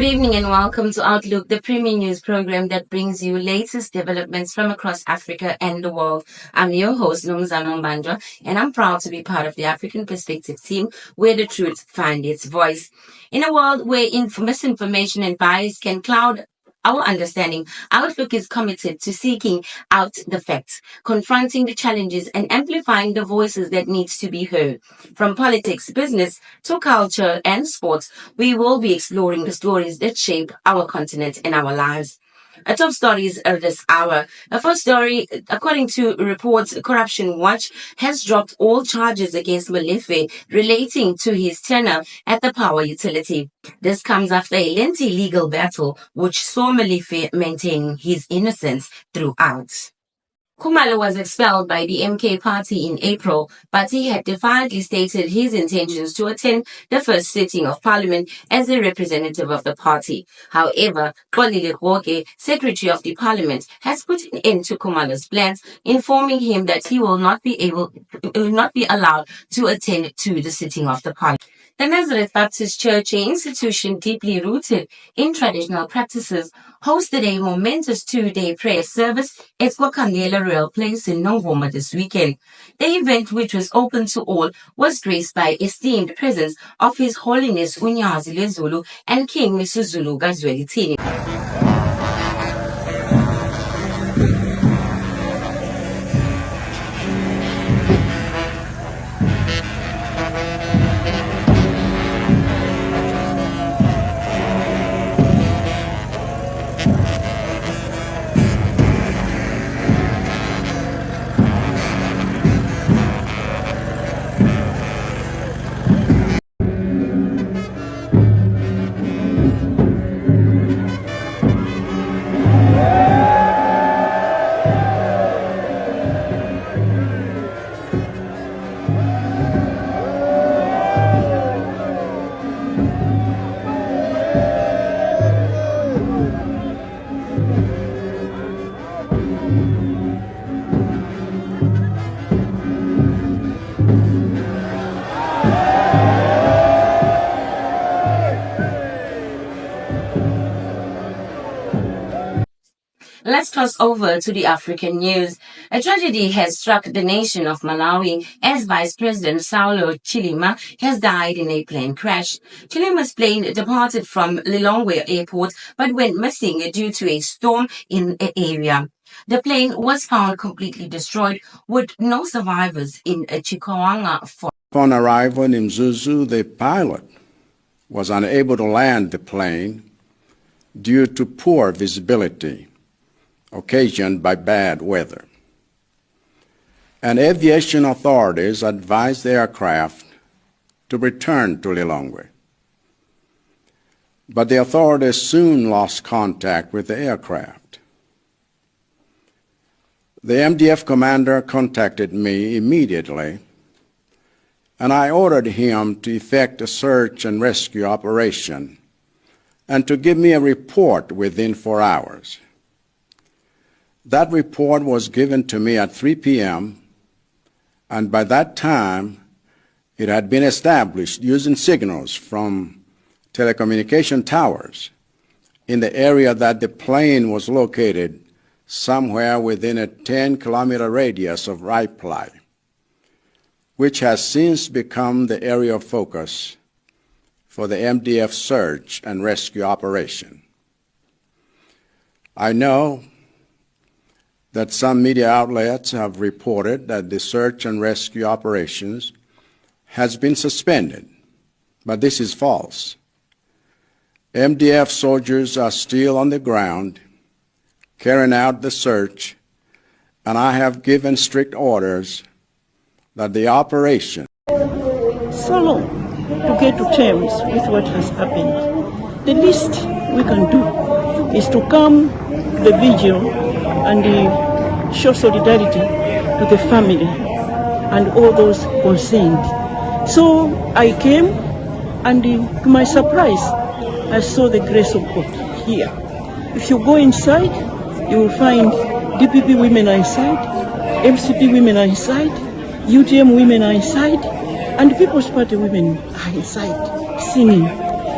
evening and welcome to Outlook, the premium news program that brings you latest developments from across Africa and the world. I'm your host, Nomzamo, and I'm proud to be part of the African Perspective team where the truth finds its voice. In a world where misinformation and bias can cloud our understanding, Outlook is committed to seeking out the facts, confronting the challenges, and amplifying the voices that needs to be heard. From politics, business, to culture and sports, we will be exploring the stories that shape our continent and our lives. Our top stories of this hour. The first story, according to reports, Corruption Watch has dropped all charges against Molefe relating to his tenure at the power utility. This comes after a lengthy legal battle which saw Molefe maintaining his innocence throughout. Khumalo was expelled by the MK party in April, but he had defiantly stated his intentions to attend the first sitting of parliament as a representative of the party. However, Xolile Gqoke, secretary of the parliament, has put an end to Khumalo's plans, informing him that he will not be allowed to attend to the sitting of the parliament. The Nazareth Baptist Church, an institution deeply rooted in traditional practices, hosted a momentous two-day prayer service at Kwakangela Royal Place in Nomzamo this weekend. The event, which was open to all, was graced by esteemed presence of His Holiness Unyazi Zulu and King Misuzulu Gazwelithini. Let's cross over to the African news. A tragedy has struck the nation of Malawi as Vice President Saulos Chilima has died in a plane crash. Chilima's plane departed from Lilongwe Airport but went missing due to a storm in the area. The plane was found completely destroyed with no survivors in Chikawanga. Upon arrival in Zulu, the pilot was unable to land the plane due to poor visibility occasioned by bad weather. And aviation authorities advised the aircraft to return to Lilongwe. But the authorities soon lost contact with the aircraft. The MDF commander contacted me immediately, and I ordered him to effect a search and rescue operation and to give me a report within 4 hours. That report was given to me at 3 p.m., and by that time, it had been established using signals from telecommunication towers in the area that the plane was located somewhere within a 10-kilometer radius of Raiplai, which has since become the area of focus for the MDF search and rescue operation. I know that some media outlets have reported that the search and rescue operations has been suspended, but this is false. MDF soldiers are still on the ground carrying out the search, and I have given strict orders that the operation so long to get to terms with what has happened. The least we can do is to come to the vigil and show solidarity to the family and all those concerned. So I came, and to my surprise, I saw the grace of God here. If you go inside, you will find DPP women are inside, MCP women are inside, UTM women are inside, and People's Party women are inside singing.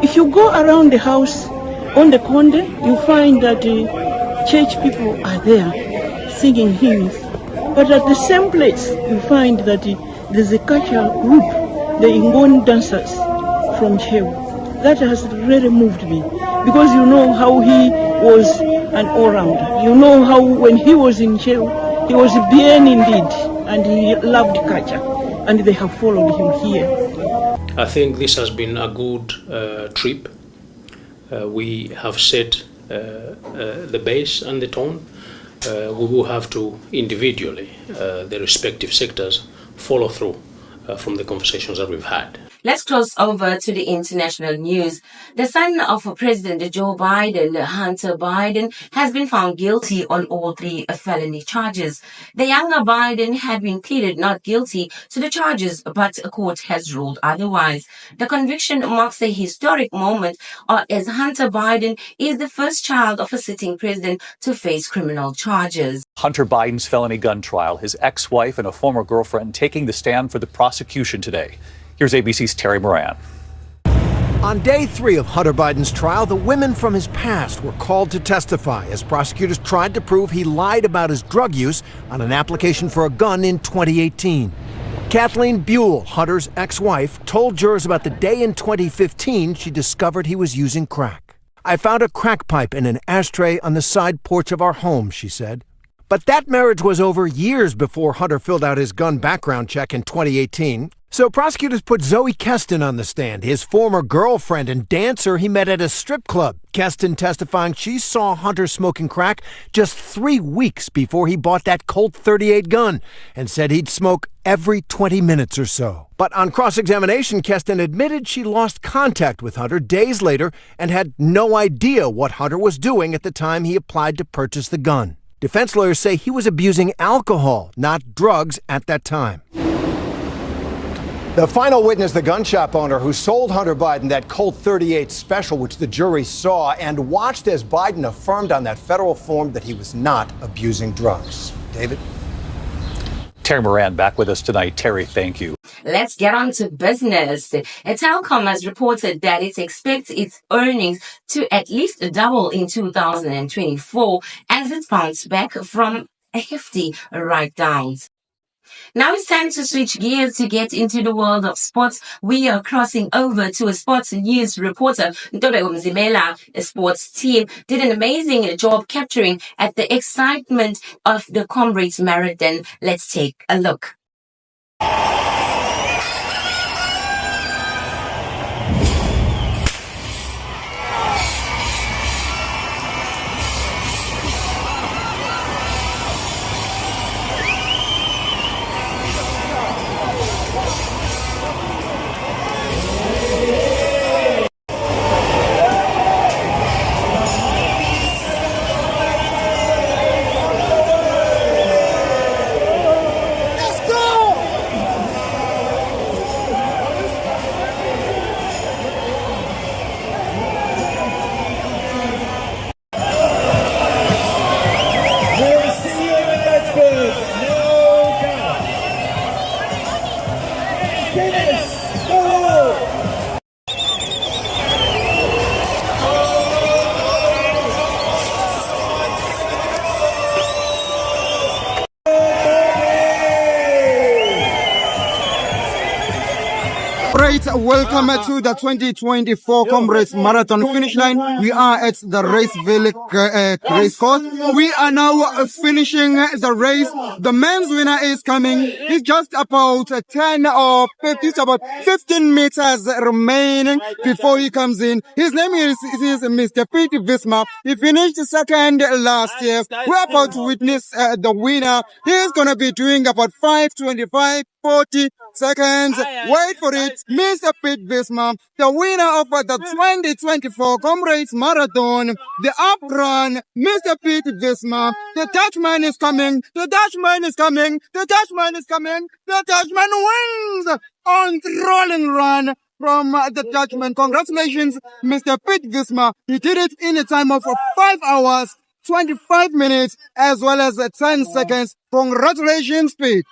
If you go around the house, On the Conde, you find that church people are there singing hymns. But at the same place, you find that there's a cultural group, the Ingoni dancers from Chew. That has really moved me, because you know how he was an all-rounder. You know how when he was in Chew, he was bien indeed, and he loved culture, and they have followed him here. I think this has been a good trip. We have set the base and the tone. We will have to individually, the respective sectors, follow through from the conversations that we've had. Let's cross over to the international news. The son of President Joe Biden, Hunter Biden, has been found guilty on all 3 felony charges. The younger Biden had been pleaded not guilty to the charges, but a court has ruled otherwise. The conviction marks a historic moment as Hunter Biden is the first child of a sitting president to face criminal charges. Hunter Biden's felony gun trial, his ex-wife and a former girlfriend taking the stand for the prosecution today. Here's ABC's Terry Moran. On day 3 of Hunter Biden's trial, the women from his past were called to testify as prosecutors tried to prove he lied about his drug use on an application for a gun in 2018. Kathleen Buell, Hunter's ex-wife, told jurors about the day in 2015 she discovered he was using crack. "I found a crack pipe in an ashtray on the side porch of our home," she said. But that marriage was over years before Hunter filled out his gun background check in 2018. So prosecutors put Zoe Keston on the stand, his former girlfriend and dancer he met at a strip club. Keston testifying she saw Hunter smoking crack just 3 weeks before he bought that Colt 38 gun and said he'd smoke every 20 minutes or so. But on cross-examination, Keston admitted she lost contact with Hunter days later and had no idea what Hunter was doing at the time he applied to purchase the gun. Defense lawyers say he was abusing alcohol, not drugs, at that time. The final witness, the gun shop owner who sold Hunter Biden that Colt 38 special, which the jury saw and watched as Biden affirmed on that federal form that he was not abusing drugs. David? Terry Moran back with us tonight. Terry, thank you. Let's get on to business. Telecom has reported that it expects its earnings to at least double in 2024 as it bounced back from hefty write-downs. Now it's time to switch gears to get into the world of sports. We are crossing over to a sports news reporter. Ntobe Mzimela, a sports team, did an amazing job capturing at the excitement of the Comrades marathon. Let's take a look. Welcome to the 2024 Comrades Marathon finish line. We are at the Raceville race course. We are now finishing the race. The men's winner is coming. He's just about 10 or 50, it's about 15 meters remaining before he comes in. His name is Mr. Pete Visma. He finished second last year. We're about to witness the winner. He's going to be doing about 5:25, 40 seconds. Wait for it. Mr. Pete Visma, the winner of the 2024 Comrades Marathon, the up run, Mr. Pete Visma. The Dutchman is coming. The Dutchman is coming. The Dutchman is coming. The Dutchman wins on the rolling run from the Dutchman. Congratulations, Mr. Pete Visma. He did it in a time of 5 hours, 25 minutes, as well as 10 seconds. Congratulations, Pete.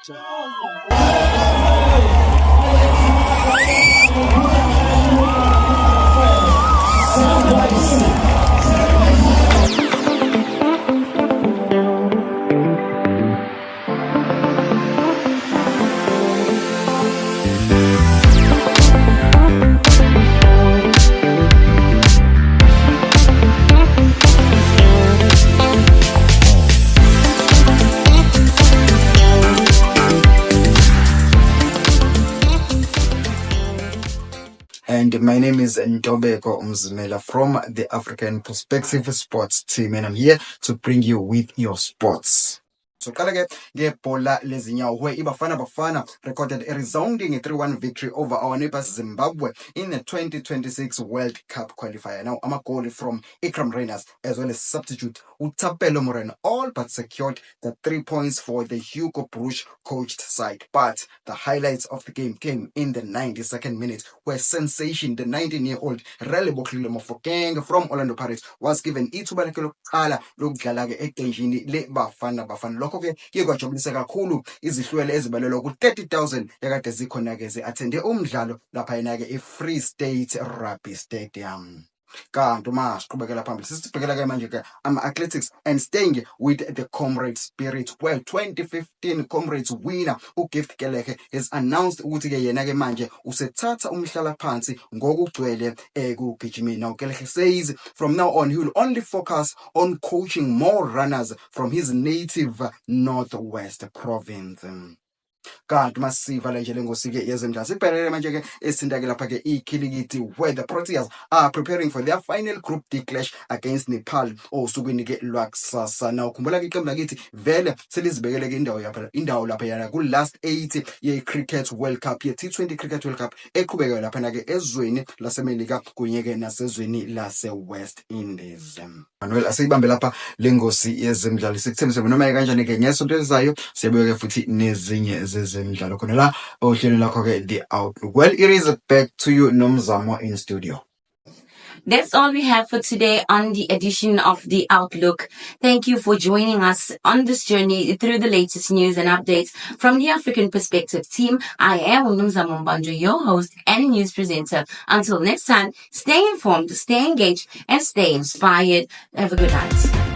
And my name is Ntobeko Umzimela from the African Perspective Sports Team, and I'm here to bring you with your sports. So qala ngebhola lezinyawo where Bafana recorded a resounding 3-1 victory over our neighbors Zimbabwe in the 2026 World Cup qualifier. Now I'm a goal from Ikram Reyners as well as substitute Utapelo Moreno all but secured the 3 points for the Hugo Bruce coached side. But the highlights of the game came in the 92nd minute where sensation, the 19-year-old Relebo Mofokeng from Orlando Pirates, was given ithuba lakhe lokuqala lokudlala ke eqenjini le Bafana. Lokho-ke kwajabulisa kakhulu izihlwele ezibalelwa ku-30,000 ekade zikhona-ke zi-athende umdlalo laphayana-ke e-Free State Rugby Stadium. Kanti uma siqhubekela phambili sisibhekela-ke manje-ke ama-athletics and staying with the Comrades spirit where 2015 Comrades winner uGift Keleke has announced ukuthi-ke yena-ke manje usethatha umhlalaphansi ngokugcwele kugijimeni. Now Keleke says from now on he will only focus on coaching more runners from his native Northwest province. Kanti masiva nje lengosi-ke yezemidlalo sibhekele manje-ke esithintake lapha-ke ikhilikithi where the Proteas are preparing for their final Group D clash against Nepal osukwini-ke lwakusasa. Now khumbula-ke iqembu lakithi vele selizibekele-ke indawo laphayana ku-last 8 ye-Cricket World Cup ye-T20 Cricket World Cup eqhubekayo laphana-ke ezweni lasemelika kunye-ke nasezweni lase-West Indies. Manuel asiyibambe lapha lengosi yezemidlalo sikuthembise noma kanjani-ke ngesonto elizayo siyabuya-ke futhi nezinye zezemidlalo khona la ohlelo lakho-ke The Outlook. Well, it is back to you, Nomzamo, in studio. That's all we have for today on the edition of The Outlook. Thank you for joining us on this journey through the latest news and updates from the African Perspective team. I am Nomzamo Mbandra, your host and news presenter. Until next time, stay informed, stay engaged, and stay inspired. Have a good night.